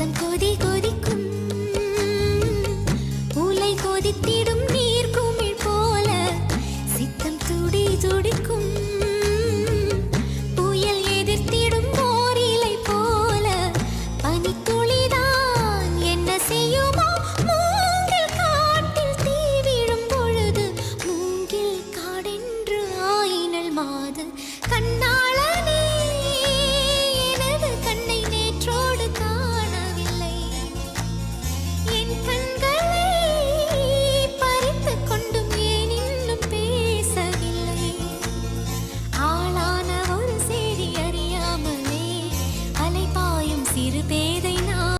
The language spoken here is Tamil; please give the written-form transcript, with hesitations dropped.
ரத்தம் கொதி கொதிக்கும் உலை கொதித்திடும் நீர் குமிழ் போல சித்தம் துடி துடிக்கும் புயல் எதிர்த்திடும் ஓரிலை போல பனித்துளிதான் என்ன செய்யுமோ